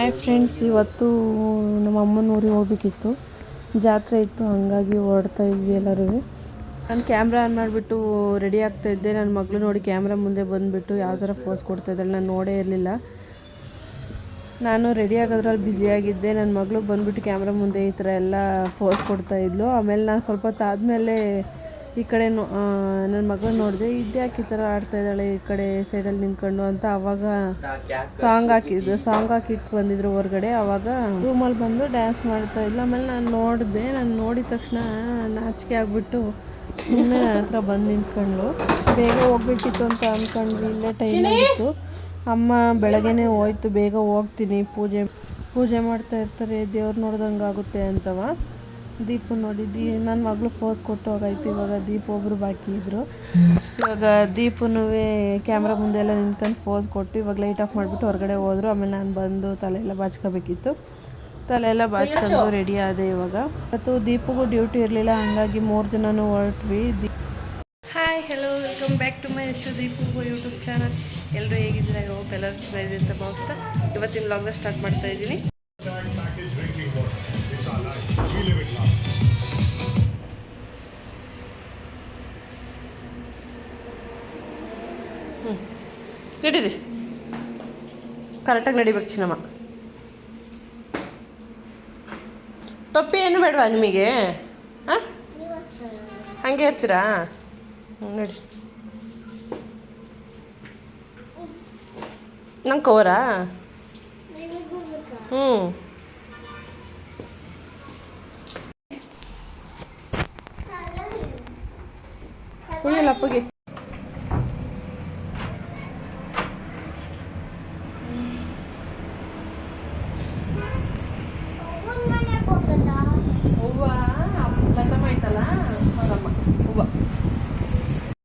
Hi friends, ಇವತ್ತು ನಮ್ಮ ಅಮ್ಮನ ಊರಿಗೆ ಹೋಗ್ಬೇಕಿತ್ತು. ಜಾತ್ರೆ ಇತ್ತು, ಹಂಗಾಗಿ ಹೊರಡ್ತಾ ಇದ್ವಿ ಎಲ್ಲರೂ. ನಾನು ಕ್ಯಾಮ್ರಾ ಆನ್ ಮಾಡಿಬಿಟ್ಟು ರೆಡಿ ಆಗ್ತಾ ಇದ್ದೆ. ನನ್ನ ಮಗಳು ನೋಡಿ ಕ್ಯಾಮ್ರಾ ಮುಂದೆ ಬಂದುಬಿಟ್ಟು ಯಾವ ಥರ ಪೋಸ್ ಕೊಡ್ತಾ ಇದ್ದಾಳೆ, ನಾನು ನೋಡೇ ಇರಲಿಲ್ಲ. ನಾನು ರೆಡಿ ಆಗೋದ್ರಲ್ಲಿ ಬ್ಯುಸಿಯಾಗಿದ್ದೆ. ನನ್ನ ಮಗಳು ಬಂದುಬಿಟ್ಟು ಕ್ಯಾಮ್ರಾ ಮುಂದೆ ಈ ಥರ ಎಲ್ಲ ಪೋಸ್ ಕೊಡ್ತಾಯಿದ್ಲು. ಆಮೇಲೆ ನಾನು ಸ್ವಲ್ಪ ಹೊತ್ತು ಆದಮೇಲೆ ಈ ಕಡೆ ನನ್ನ ಮಗಳು ನೋಡಿದೆ, ಇದ್ಯಾಕೆ ಈ ಥರ ಆಡ್ತಾ ಇದ್ದಾಳೆ ಈ ಕಡೆ ಸೈಡಲ್ಲಿ ನಿಂತ್ಕೊಂಡು ಅಂತ. ಆವಾಗ ಸಾಂಗ್ ಹಾಕಿಟ್ಟು ಬಂದಿದ್ರು ಹೊರಗಡೆ. ಆವಾಗ ರೂಮಲ್ಲಿ ಬಂದು ಡ್ಯಾನ್ಸ್ ಮಾಡ್ತಾ ಇದ್ಲು. ಆಮೇಲೆ ನಾನು ನೋಡಿದ ತಕ್ಷಣ ನಾಚಿಕೆ ಆಗಿಬಿಟ್ಟು ಸುಮ್ಮನೆ ನನ್ನ ಹತ್ರ ಬಂದು ನಿಂತ್ಕೊಂಡ್ಳು. ಬೇಗ ಹೋಗ್ಬೇಕಿತ್ತು ಅಂತ ಅಂದ್ಕೊಂಡ್ವಿ, ಇಲ್ಲೇ ಟೈಮ್ ಆಗಿತ್ತು. ಅಮ್ಮ ಬೆಳಗ್ಗೆನೇ ಹೋಯ್ತು, ಬೇಗ ಹೋಗ್ತೀನಿ, ಪೂಜೆ ಮಾಡ್ತಾ ಇರ್ತಾರೆ, ದೇವ್ರು ನೋಡ್ದಂಗೆ ಆಗುತ್ತೆ ಅಂತವ. ದೀಪು ನೋಡಿ ನನ್ನ ಮಗಳು ಪೋಸ್ ಕೊಟ್ಟು ಹೋಗಾಯ್ತು. ಇವಾಗ ದೀಪ್ ಒಬ್ಬರು ಬಾಕಿ ಇದ್ದರು. ಇವಾಗ ದೀಪನೂ ಕ್ಯಾಮ್ರಾ ಮುಂದೆ ಎಲ್ಲ ನಿಂತ್ಕೊಂಡು ಪೋಸ್ ಕೊಟ್ಟು ಇವಾಗ ಲೈಟ್ ಆಫ್ ಮಾಡಿಬಿಟ್ಟು ಹೊರಗಡೆ ಹೋದರು. ಆಮೇಲೆ ನಾನು ಬಂದು ತಲೆ ಎಲ್ಲ ಬಾಚ್ಕೋಬೇಕಿತ್ತು, ತಲೆ ಎಲ್ಲ ಬಾಚ್ಕೊಂಡು ರೆಡಿ ಆದೆ. ಇವಾಗ ಮತ್ತು ದೀಪಿಗೂ ಡ್ಯೂಟಿ ಇರಲಿಲ್ಲ, ಹಾಗಾಗಿ 3 ಜನನೂ ಹೊರಟ್ವಿ. Hi, hello, welcome back to my Deepu YouTube channel. ಎಲ್ಲರೂ ಹೇಗಿದ್ದೀರಾ? ಹೋಪ್ ಎಲ್ಲರೂ ಚೆನ್ನಾಗಿದೆ ಅಂತ ಭಾವಿಸ್ತಾ ಇವತ್ತಿನ ವ್ಲಾಗ್ನ ಸ್ಟಾರ್ಟ್ ಮಾಡ್ತಾ ಇದ್ದೀನಿ. ನಡೀರಿ, ಕರೆಕ್ಟಾಗಿ ನಡಿಬೇಕು ಚಿನ್ನಮ್ಮ. ಟೊಪ್ಪಿ ಏನು ಬೇಡವಾ ನಿಮಗೆ? ಹಾಂ, ಹಾಗೆ ಇರ್ತೀರಾ? ನಡಿ. ನಂಗೆ ಕವರಾ? ಉಳಿಯಲ್ಲ ಅಪ್ಪಗೆ.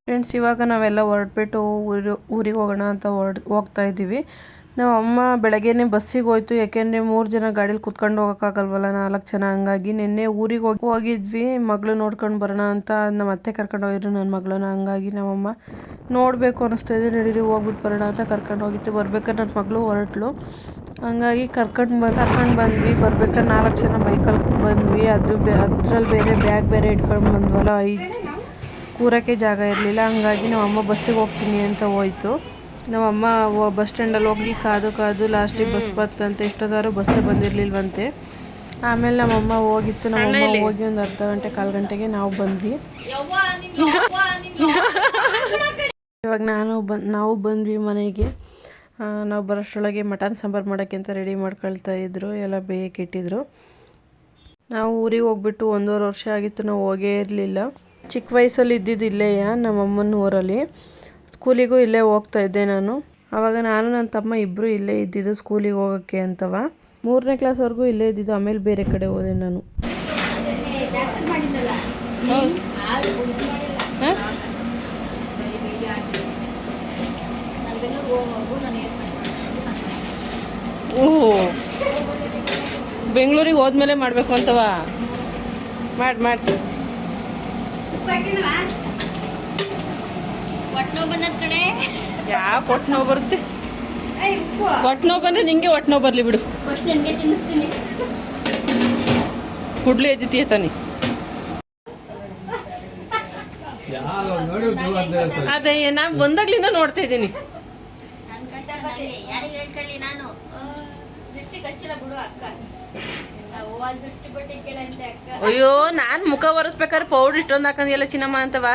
ಫ್ರೆಂಡ್ಸ್, ಇವಾಗ ನಾವೆಲ್ಲ ಹೊರಟ್ಬಿಟ್ಟು ಊರಿಗೆ ಹೋಗೋಣ ಅಂತ ಹೋಗ್ತಾ ಇದ್ದೀವಿ. ನಾವು ಅಮ್ಮ ಬೆಳಗ್ಗೆನೇ ಬಸ್ಸಿಗೆ ಹೋಯ್ತು, ಯಾಕೆಂದರೆ 3 ಜನ ಗಾಡೀಲಿ ಕುತ್ಕೊಂಡು ಹೋಗೋಕ್ಕಾಗಲ್ವಲ್ಲ, 4 ಜನ. ಹಂಗಾಗಿ ನಿನ್ನೆ ಊರಿಗೆ ಹೋಗಿದ್ವಿ, ಮಗಳು ನೋಡ್ಕೊಂಡು ಬರೋಣ ಅಂತ. ನಮ್ಮ ಅತ್ತೆ ಕರ್ಕೊಂಡು ಹೋಗಿದ್ರು ನನ್ನ ಮಗಳನ್ನ. ಹಂಗಾಗಿ ನಮ್ಮಮ್ಮ ನೋಡಬೇಕು ಅನ್ನಿಸ್ತಾ ಇದೆ, ನಡೀರಿ ಹೋಗ್ಬಿಟ್ಟು ಬರೋಣ ಅಂತ ಕರ್ಕೊಂಡು ಹೋಗಿತ್ತು. ಬರ್ಬೇಕಾದ್ರೆ ನನ್ನ ಮಗಳು ಹೊರಟ್ಲು, ಹಂಗಾಗಿ ಕರ್ಕೊಂಡು ಬಂದ್ವಿ. ಬರ್ಬೇಕಾದ್ರೆ 4 ಜನ ಬೈಕಲ್ಲಿ ಬಂದ್ವಿ. ಅದ್ರಲ್ಲಿ ಬೇರೆ ಬ್ಯಾಗ್ ಬೇರೆ ಇಟ್ಕೊಂಡು ಬಂದ್ವಲ್ಲ, ಕೂರಕ್ಕೆ ಜಾಗ ಇರಲಿಲ್ಲ. ಹಂಗಾಗಿ ನಮ್ಮಮ್ಮ ಬಸ್ಸಿಗೆ ಹೋಗ್ತೀನಿ ಅಂತ ಹೋಯ್ತು. ನಮ್ಮಮ್ಮ ಬಸ್ ಸ್ಟ್ಯಾಂಡಲ್ಲಿ ಹೋಗಿ ಕಾದು ಲಾಸ್ಟಿಗೆ ಬಸ್ ಬರ್ತಂತೆ. ಎಷ್ಟೊತ್ತಾದ್ರೂ ಬಸ್ಸೇ ಬಂದಿರಲಿಲ್ವಂತೆ. ಆಮೇಲೆ ನಮ್ಮಮ್ಮ ಹೋಗಿತ್ತು. ನಮ್ಮಮ್ಮ ಹೋಗಿ ಒಂದು ಅರ್ಧ ಗಂಟೆ 1/4 ಗಂಟೆಗೆ ನಾವು ಬಂದ್ವಿ. ಇವಾಗ ನಾವು ಬಂದ್ವಿ ಮನೆಗೆ. ನಾವು ಬರೋಷ್ಟರೊಳಗೆ ಮಟನ್ ಸಾಂಬಾರು ಮಾಡೋಕ್ಕೆ ಅಂತ ರೆಡಿ ಮಾಡ್ಕೊಳ್ತಾ ಇದ್ರು, ಎಲ್ಲ ಬೇಯಕ್ಕೆ ಇಟ್ಟಿದ್ರು. ನಾವು ಊರಿಗೆ ಹೋಗ್ಬಿಟ್ಟು 1.5 ವರ್ಷ ಆಗಿತ್ತು, ನಾವು ಹೋಗೇ ಇರಲಿಲ್ಲ. ಚಿಕ್ಕ ವಯಸ್ಸಲ್ಲಿ ಇದ್ದಿದ್ದು ಇಲ್ಲೇ ನಮ್ಮಮ್ಮನ ಊರಲ್ಲಿ. ಸ್ಕೂಲಿಗೂ ಇಲ್ಲೇ ಹೋಗ್ತಾ ಇದ್ದೆ ನಾನು. ಆವಾಗ ನಾನು ನನ್ನ ತಮ್ಮ ಇಬ್ಬರು ಇಲ್ಲೇ ಇದ್ದಿದ್ದು ಸ್ಕೂಲಿಗೆ ಹೋಗೋಕ್ಕೆ ಅಂತವ. 3ನೇ ಕ್ಲಾಸ್ವರೆಗೂ ಇಲ್ಲೇ ಇದ್ದಿದ್ದು. ಆಮೇಲೆ ಬೇರೆ ಕಡೆ ಹೋದೆ ನಾನು. ಬೆಂಗಳೂರಿಗೆ ಹೋದ್ಮೇಲೆ ಮಾಡಬೇಕು ಅಂತವ. ಮಾಡಿ ಯಾವ ಹೊಟ್ಟೆ ನೋವು ಬರುತ್ತೆ? ಹೊಟ್ಟೆ ನೋವು ಬಂದ್ರೆ ನಿಂಗೆ ಹೊಟ್ಟೆ ನೋವು ಬರ್ಲಿ ಬಿಡು. ಕುಡ್ಲಿ ಎದ್ದಿತೀಯ ತಾನೆ? ಅದೇ ನಾನು ಬಂದಾಗ್ಲಿಂದ ನೋಡ್ತಾ ಇದ್ದೀನಿ. ಅಯ್ಯೋ, ನಾನು ಮುಖ ಒರೆಸ್ಬೇಕಾದ್ರೆ ಪೌಡ್ರ್ ಇಷ್ಟೊಂದು ಹಾಕಂದಿಲ್ಲ ಚಿನ್ನಮ್ಮ ಅಂತವ.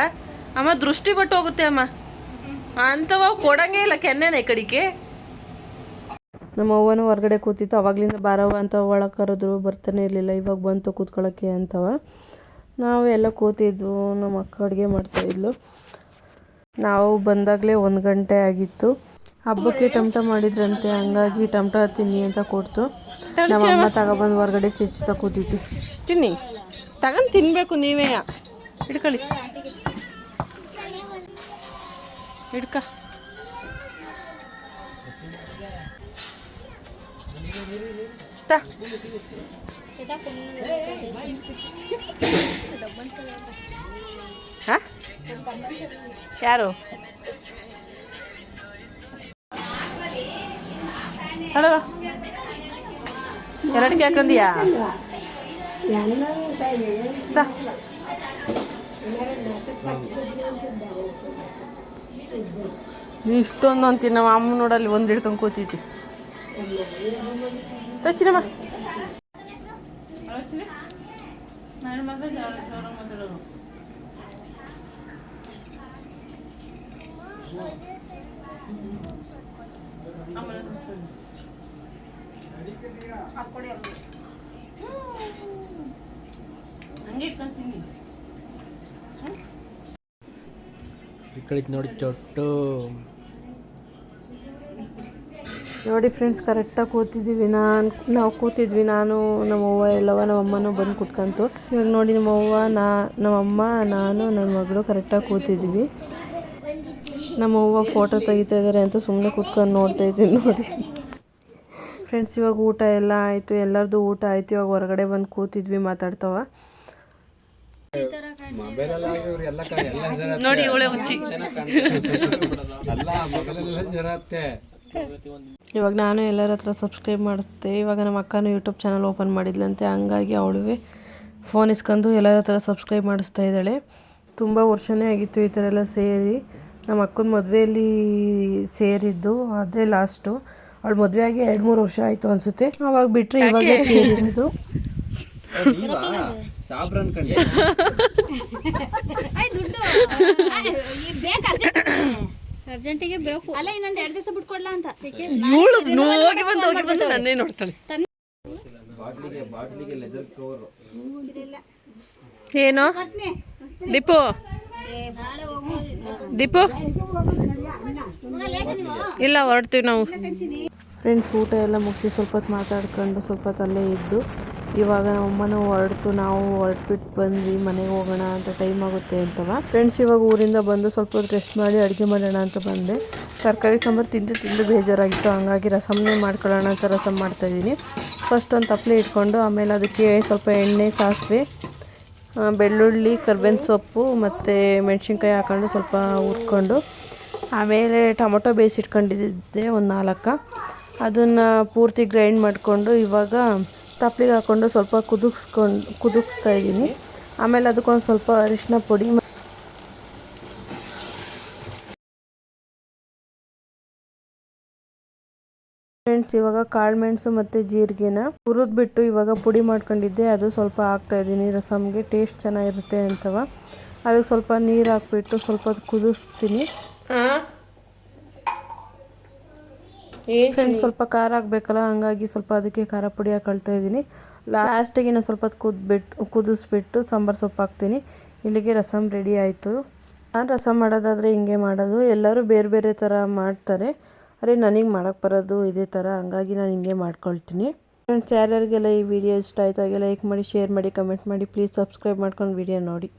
ಅಮ್ಮ ದೃಷ್ಟಿ ಬಟ್ಟು ಹೋಗುತ್ತೆ ಅಮ್ಮ ಅಂತವ, ಕೊಡಂಗೇ ಇಲ್ಲ ಕೆನ್ನೆನ ಈ ಕಡೆಗೆ. ನಮ್ಮ ಅವ್ವನೂ ಹೊರಗಡೆ ಕೂತಿತ್ತು, ಅವಾಗ್ಲಿಂದ ಬಾರವ ಅಂತ ಒಳಗೆ ಕರೆದ್ರು, ಬರ್ತಾನೆ ಇರಲಿಲ್ಲ. ಇವಾಗ ಬಂತು ಕೂತ್ಕೊಳ್ಳೋಕ್ಕೆ ಅಂತವ. ನಾವು ಎಲ್ಲ ಕೂತಿದ್ವು, ನಮ್ಮ ಅಕ್ಕ ಅಡುಗೆ ಮಾಡ್ತಾಯಿದ್ಲು. ನಾವು ಬಂದಾಗಲೇ 1 ಗಂಟೆ ಆಗಿತ್ತು. ಹಬ್ಬಕ್ಕೆ ಟಮಟ ಮಾಡಿದ್ರಂತೆ, ಹಂಗಾಗಿ ಟಮಟ ತಿನ್ನಿ ಅಂತ ಕೊಡ್ತು. ನಮ್ಮ ಅಮ್ಮ ತಗೊಬಂದು ಹೊರಗಡೆ ಚಿಚ್ತಾ ಕೂತಿತ್ತು. ತಿನ್ನಿ, ತಗೊಂಡು ತಿನ್ನಬೇಕು ನೀವೇ. ಹಿಡ್ಕೊಳ್ಳಿ, ಹಿಡ್ಕ. ಯಾರು ತಡವ ಎರಡಕ್ಕೆ ಹಾಕೊಂಡಿಯಾ ಇಷ್ಟೊಂದು ಅಂತೀನಿ ನಮ್ಮ ಅಮ್ಮ ನೋಡಲ್ಲಿ ಒಂದು ಹಿಡ್ಕೊಂಡು ಕೂತೈತಿ ತಚ್ಚಿನಮ್ಮ ನೋಡಿ ಚೊಟ್ಟು ನೋಡಿ ಫ್ರೆಂಡ್ಸ್ ಕರೆಕ್ಟಾಗಿ ಕೂತಿದ್ದೀವಿ ನಾವು ಕೂತಿದ್ವಿ ನಾನು ನಮ್ಮವ್ವ ಎಲ್ಲವ ನಮ್ಮಮ್ಮನೂ ಬಂದು ಕೂತ್ಕೊಂತು ಇವಾಗ ನೋಡಿ ನಮ್ಮಮ್ಮ ನಾನು ನನ್ನ ಮಗಳು ಕರೆಕ್ಟಾಗಿ ಕೂತಿದ್ವಿ ನಮ್ಮವ್ವ ಫೋಟೋ ತೆಗಿತಾ ಇದ್ದಾರೆ ಅಂತ ಸುಮ್ಮನೆ ಕೂತ್ಕೊಂಡು ನೋಡ್ತಾ ಇದ್ದೀನಿ ನೋಡಿ ಫ್ರೆಂಡ್ಸ್ ಇವಾಗ ಊಟ ಎಲ್ಲ ಆಯಿತು ಎಲ್ಲರದು ಊಟ ಆಯಿತು ಇವಾಗ ಹೊರಗಡೆ ಬಂದು ಕೂತಿದ್ವಿ ಮಾತಾಡ್ತವ ನೋಡಿ ಇವಾಗ ನಾನು ಎಲ್ಲರ ಹತ್ರ ಸಬ್ಸ್ಕ್ರೈಬ್ ಮಾಡಿಸ್ದೆ ಇವಾಗ ನಮ್ಮ ಅಕ್ಕನೂ ಯೂಟ್ಯೂಬ್ ಚಾನಲ್ ಓಪನ್ ಮಾಡಿದ್ಲಂತೆ ಹಂಗಾಗಿ ಅವಳುವೆ ಫೋನ್ ಇಸ್ಕೊಂಡು ಎಲ್ಲರ ಹತ್ರ ಸಬ್ಸ್ಕ್ರೈಬ್ ಮಾಡಿಸ್ತಾ ಇದ್ದಾಳೆ ತುಂಬ ವರ್ಷನೇ ಆಗಿತ್ತು ಈ ಥರ ಎಲ್ಲ ಸೇರಿ ನಮ್ಮ ಅಕ್ಕನ ಮದುವೆಯಲ್ಲಿ ಸೇರಿದ್ದು ಅದೇ ಲಾಸ್ಟು ಅವಳು ಮದುವೆ ಆಗಿ 2-3 ವರ್ಷ ಆಯಿತು ಅನಿಸುತ್ತೆ ಅವಾಗ ಬಿಟ್ಟರೆ ಇವಾಗೇ ಸೇರಿರೋದು ಅರ್ಜೆಂಟಿಗೆ ಬೇಕು ಅಲ್ಲ ಇನ್ನೊಂದು 2 ದಿವಸ ಬಿಟ್ಕೊಡ್ಲಾ ಅಂತ ಹೋಗಿ ಬಂದು ನನ್ನೇ ನೋಡ್ತಾಳೆ ಏನು ದೀಪು ಇಲ್ಲ ಹೊರಡ್ತೀವಿ ನಾವು ಫ್ರೆಂಡ್ಸ್ ಊಟ ಎಲ್ಲ ಮುಗಿಸಿ ಸ್ವಲ್ಪ ಹೊತ್ತು ಮಾತಾಡ್ಕೊಂಡು ಸ್ವಲ್ಪ ಹೊತ್ತು ಅಲ್ಲೇ ಇದ್ದು ಇವಾಗ ನಮ್ಮಮ್ಮನೂ ಹೊರಡ್ತು ನಾವು ಹೊರಟ್ಬಿಟ್ಟು ಬಂದ್ವಿ ಮನೆಗೆ ಹೋಗೋಣ ಅಂತ ಟೈಮ್ ಆಗುತ್ತೆ ಅಂತವ ಫ್ರೆಂಡ್ಸ್ ಇವಾಗ ಊರಿಂದ ಬಂದು ಸ್ವಲ್ಪ ಹೊತ್ತು ರೆಸ್ಟ್ ಮಾಡಿ ಅಡುಗೆ ಮಾಡೋಣ ಅಂತ ಬಂದೆ ತರಕಾರಿ ಸಾಂಬಾರು ತಿಂದು ಬೇಜಾರಾಗಿತ್ತು ಹಂಗಾಗಿ ರಸಮ್ನೇ ಮಾಡ್ಕೊಳ್ಳೋಣ ಅಂತ ರಸಮ್ ಮಾಡ್ತಾಯಿದ್ದೀನಿ ಫಸ್ಟ್ ಒಂದು ತಪ್ಪಲೆ ಇಟ್ಕೊಂಡು ಆಮೇಲೆ ಅದಕ್ಕೆ ಸ್ವಲ್ಪ ಎಣ್ಣೆ ಸಾಸಿವೆ ಬೆಳ್ಳುಳ್ಳಿ ಕರ್ಬೇವಿನ ಸೊಪ್ಪು ಮತ್ತು ಮೆಣಸಿನ್ಕಾಯಿ ಹಾಕೊಂಡು ಸ್ವಲ್ಪ ಹುರ್ಕೊಂಡು ಆಮೇಲೆ ಟೊಮೊಟೊ ಬೇಯಿಸಿಟ್ಕೊಂಡಿದ್ದೆ ಒಂದು 4 ಅದನ್ನು ಪೂರ್ತಿ ಗ್ರೈಂಡ್ ಮಾಡಿಕೊಂಡು ಇವಾಗ ತಪ್ಪಲಿಗೆ ಹಾಕ್ಕೊಂಡು ಸ್ವಲ್ಪ ಕುದಿಸ್ತಾ ಇದ್ದೀನಿ ಆಮೇಲೆ ಅದಕ್ಕೊಂದು ಸ್ವಲ್ಪ ಅರಿಶಿನ ಪುಡಿ ಫ್ರೆಂಡ್ಸ್ ಇವಾಗ ಕಾಳುಮೆಣಸು ಮತ್ತು ಜೀರಿಗೆನ ಹುರಿದ್ಬಿಟ್ಟು ಇವಾಗ ಪುಡಿ ಮಾಡ್ಕೊಂಡಿದ್ದೆ ಅದು ಸ್ವಲ್ಪ ಹಾಕ್ತಾಯಿದ್ದೀನಿ ರಸಮ್ಗೆ ಟೇಸ್ಟ್ ಚೆನ್ನಾಗಿರುತ್ತೆ ಅಂತವ ಅದಕ್ಕೆ ಸ್ವಲ್ಪ ನೀರು ಹಾಕ್ಬಿಟ್ಟು ಸ್ವಲ್ಪ ಕುದಿಸ್ತೀನಿ ಫ್ರೆಂಡ್ಸ್ ಸ್ವಲ್ಪ ಖಾರ ಹಾಕ್ಬೇಕಲ್ಲ ಹಂಗಾಗಿ ಸ್ವಲ್ಪ ಅದಕ್ಕೆ ಖಾರ ಪುಡಿ ಹಾಕೊಳ್ತಾ ಇದ್ದೀನಿ ಲಾಸ್ಟಿಗೆ ನಾನು ಸ್ವಲ್ಪ ಕುದಿಸ್ಬಿಟ್ಟು ಸಾಂಬಾರು ಸೊಪ್ಪು ಹಾಕ್ತೀನಿ ಇಲ್ಲಿಗೆ ರಸಮ್ ರೆಡಿ ಆಯಿತು ನಾನು ರಸಮ್ ಮಾಡೋದಾದರೆ ಹಿಂಗೆ ಮಾಡೋದು ಎಲ್ಲರೂ ಬೇರೆ ಬೇರೆ ಥರ ಮಾಡ್ತಾರೆ ಅರೆ ನನಗೆ ಮಾಡೋಕ್ಕೆ ಬರೋದು ಇದೇ ಥರ ಹಂಗಾಗಿ ನಾನು ಹಿಂಗೆ ಮಾಡ್ಕೊಳ್ತೀನಿ ಫ್ರೆಂಡ್ಸ್ ಯಾರ್ಯಾರಿಗೆಲ್ಲ ಈ ವಿಡಿಯೋ ಇಷ್ಟ ಆಯಿತು ಹಾಗೆ ಲೈಕ್ ಮಾಡಿ ಶೇರ್ ಮಾಡಿ ಕಮೆಂಟ್ ಮಾಡಿ ಪ್ಲೀಸ್ ಸಬ್ಸ್ಕ್ರೈಬ್ ಮಾಡ್ಕೊಂಡು ವಿಡಿಯೋ ನೋಡಿ